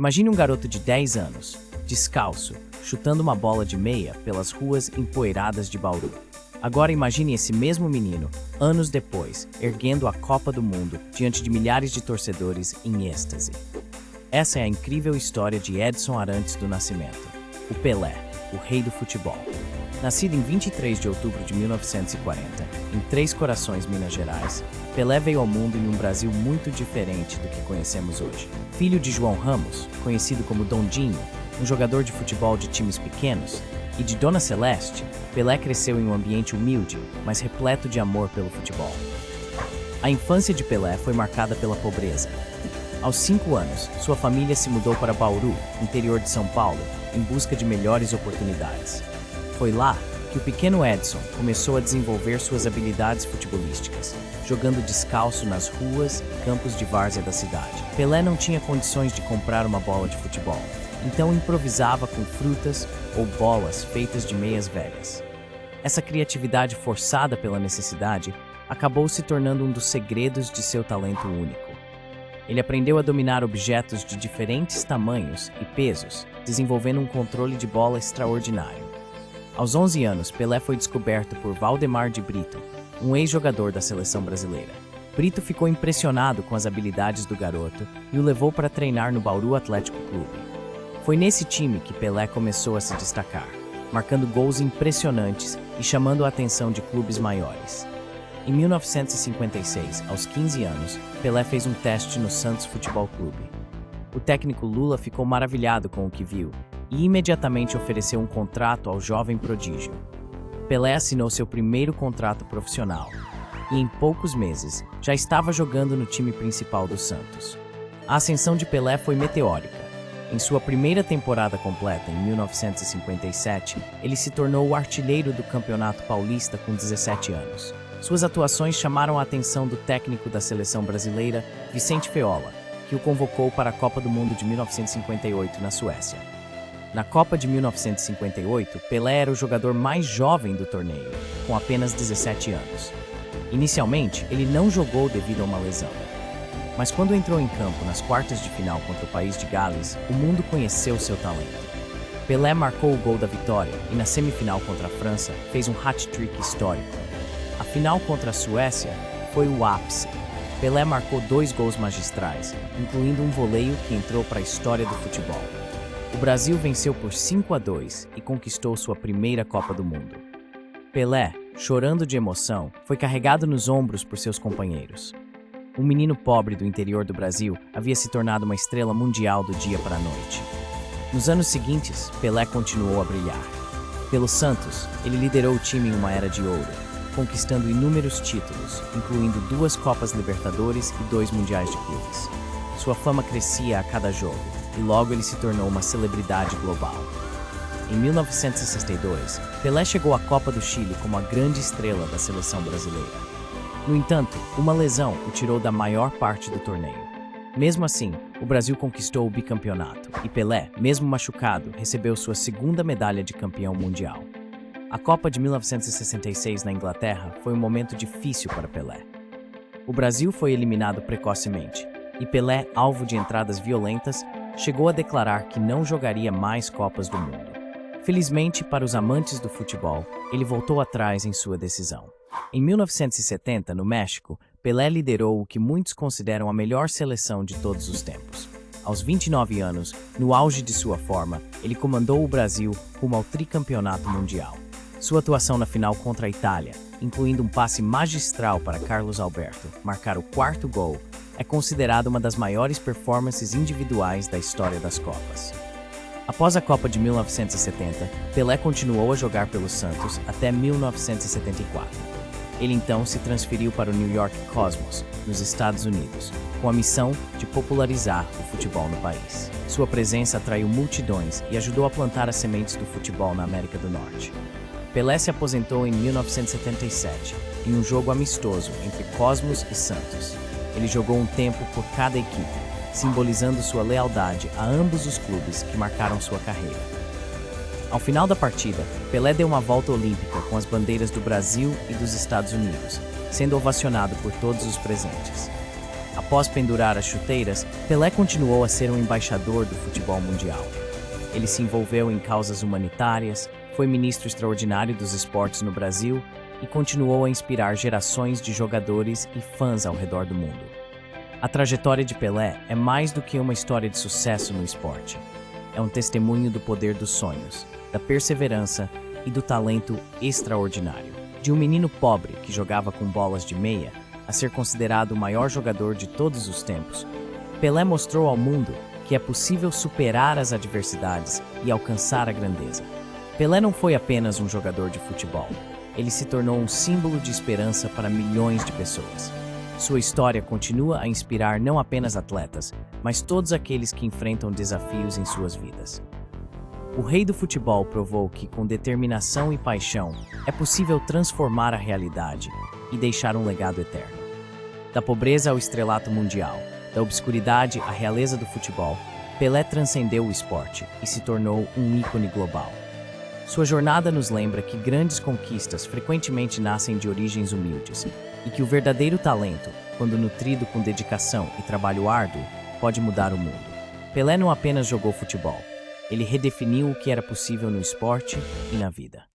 Imagine um garoto de 10 anos, descalço, chutando uma bola de meia pelas ruas empoeiradas de Bauru. Agora imagine esse mesmo menino, anos depois, erguendo a Copa do Mundo diante de milhares de torcedores em êxtase. Essa é a incrível história de Edson Arantes do Nascimento, o Pelé, o rei do futebol. Nascido em 23 de outubro de 1940, em Três Corações, Minas Gerais, Pelé veio ao mundo em um Brasil muito diferente do que conhecemos hoje. Filho de João Ramos, conhecido como Dondinho, um jogador de futebol de times pequenos, e de Dona Celeste, Pelé cresceu em um ambiente humilde, mas repleto de amor pelo futebol. A infância de Pelé foi marcada pela pobreza. Aos 5 anos, sua família se mudou para Bauru, interior de São Paulo, em busca de melhores oportunidades. Foi lá que o pequeno Edson começou a desenvolver suas habilidades futebolísticas, jogando descalço nas ruas e campos de várzea da cidade. Pelé não tinha condições de comprar uma bola de futebol, então improvisava com frutas ou bolas feitas de meias velhas. Essa criatividade forçada pela necessidade acabou se tornando um dos segredos de seu talento único. Ele aprendeu a dominar objetos de diferentes tamanhos e pesos, desenvolvendo um controle de bola extraordinário. Aos 11 anos, Pelé foi descoberto por Valdemar de Brito, um ex-jogador da seleção brasileira. Brito ficou impressionado com as habilidades do garoto e o levou para treinar no Bauru Atlético Clube. Foi nesse time que Pelé começou a se destacar, marcando gols impressionantes e chamando a atenção de clubes maiores. Em 1956, aos 15 anos, Pelé fez um teste no Santos Futebol Clube. O técnico Lula ficou maravilhado com o que viu e imediatamente ofereceu um contrato ao jovem prodígio. Pelé assinou seu primeiro contrato profissional e, em poucos meses, já estava jogando no time principal do Santos. A ascensão de Pelé foi meteórica. Em sua primeira temporada completa, em 1957, ele se tornou o artilheiro do Campeonato Paulista com 17 anos. Suas atuações chamaram a atenção do técnico da seleção brasileira, Vicente Feola, que o convocou para a Copa do Mundo de 1958 na Suécia. Na Copa de 1958, Pelé era o jogador mais jovem do torneio, com apenas 17 anos. Inicialmente, ele não jogou devido a uma lesão. Mas quando entrou em campo nas quartas de final contra o país de Gales, o mundo conheceu seu talento. Pelé marcou o gol da vitória e na semifinal contra a França fez um hat-trick histórico. A final contra a Suécia foi o ápice. Pelé marcou 2 gols magistrais, incluindo um voleio que entrou para a história do futebol. O Brasil venceu por 5-2 e conquistou sua primeira Copa do Mundo. Pelé, chorando de emoção, foi carregado nos ombros por seus companheiros. Um menino pobre do interior do Brasil havia se tornado uma estrela mundial do dia para a noite. Nos anos seguintes, Pelé continuou a brilhar. Pelo Santos, ele liderou o time em uma era de ouro, conquistando inúmeros títulos, incluindo 2 Copas Libertadores e 2 Mundiais de Clubes. Sua fama crescia a cada jogo, e logo ele se tornou uma celebridade global. Em 1962, Pelé chegou à Copa do Chile como a grande estrela da seleção brasileira. No entanto, uma lesão o tirou da maior parte do torneio. Mesmo assim, o Brasil conquistou o bicampeonato, e Pelé, mesmo machucado, recebeu sua segunda medalha de campeão mundial. A Copa de 1966 na Inglaterra foi um momento difícil para Pelé. O Brasil foi eliminado precocemente, e Pelé, alvo de entradas violentas, chegou a declarar que não jogaria mais Copas do Mundo. Felizmente, para os amantes do futebol, ele voltou atrás em sua decisão. Em 1970, no México, Pelé liderou o que muitos consideram a melhor seleção de todos os tempos. Aos 29 anos, no auge de sua forma, ele comandou o Brasil rumo ao tricampeonato mundial. Sua atuação na final contra a Itália, incluindo um passe magistral para Carlos Alberto marcar o 4º gol, é considerada uma das maiores performances individuais da história das Copas. Após a Copa de 1970, Pelé continuou a jogar pelo Santos até 1974. Ele então se transferiu para o New York Cosmos, nos Estados Unidos, com a missão de popularizar o futebol no país. Sua presença atraiu multidões e ajudou a plantar as sementes do futebol na América do Norte. Pelé se aposentou em 1977, em um jogo amistoso entre Cosmos e Santos. Ele jogou um tempo por cada equipe, simbolizando sua lealdade a ambos os clubes que marcaram sua carreira. Ao final da partida, Pelé deu uma volta olímpica com as bandeiras do Brasil e dos Estados Unidos, sendo ovacionado por todos os presentes. Após pendurar as chuteiras, Pelé continuou a ser um embaixador do futebol mundial. Ele se envolveu em causas humanitárias, foi ministro extraordinário dos esportes no Brasil e continuou a inspirar gerações de jogadores e fãs ao redor do mundo. A trajetória de Pelé é mais do que uma história de sucesso no esporte. É um testemunho do poder dos sonhos, da perseverança e do talento extraordinário. De um menino pobre que jogava com bolas de meia a ser considerado o maior jogador de todos os tempos, Pelé mostrou ao mundo que é possível superar as adversidades e alcançar a grandeza. Pelé não foi apenas um jogador de futebol. Ele se tornou um símbolo de esperança para milhões de pessoas. Sua história continua a inspirar não apenas atletas, mas todos aqueles que enfrentam desafios em suas vidas. O rei do futebol provou que, com determinação e paixão, é possível transformar a realidade e deixar um legado eterno. Da pobreza ao estrelato mundial, da obscuridade à realeza do futebol, Pelé transcendeu o esporte e se tornou um ícone global. Sua jornada nos lembra que grandes conquistas frequentemente nascem de origens humildes e que o verdadeiro talento, quando nutrido com dedicação e trabalho árduo, pode mudar o mundo. Pelé não apenas jogou futebol, ele redefiniu o que era possível no esporte e na vida.